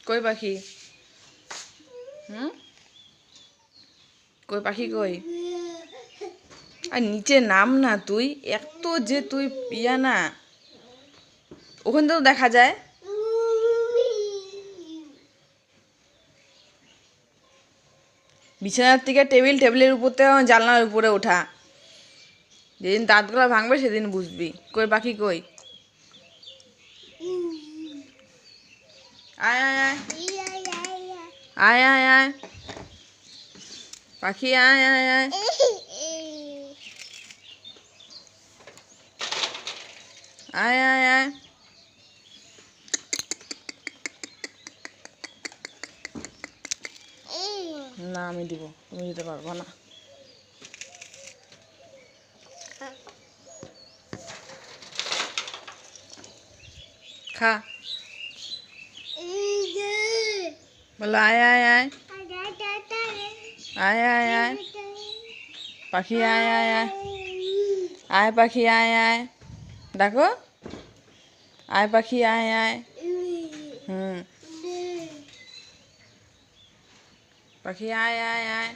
কই পাখি? হুম, কই পাখি কই? আর নিচে নাম না তুই, এত যে তুই ইয়া না, ওখান থেকেও দেখা যায়। বিছানার থেকে টেবিলের উপর থেকে জানলার উপরে ওঠা। যেদিন দাঁতগুলো ভাঙবে সেদিন বুঝবি। কই পাখি কই? আয় আয় আয় আয় আয় আয় পাখি আয় আয় আয় আয় আয় আয়। না আমি দিব, তুমি দিতে পারবো না। খা, বলো আয় আয় আয় আয় আয় আয় পাখি আয় আয় আয় আয় পাখি আয় আয়, দেখো আয় পাখি আয় আয়। হুম, পাখি আয় আয় আয়।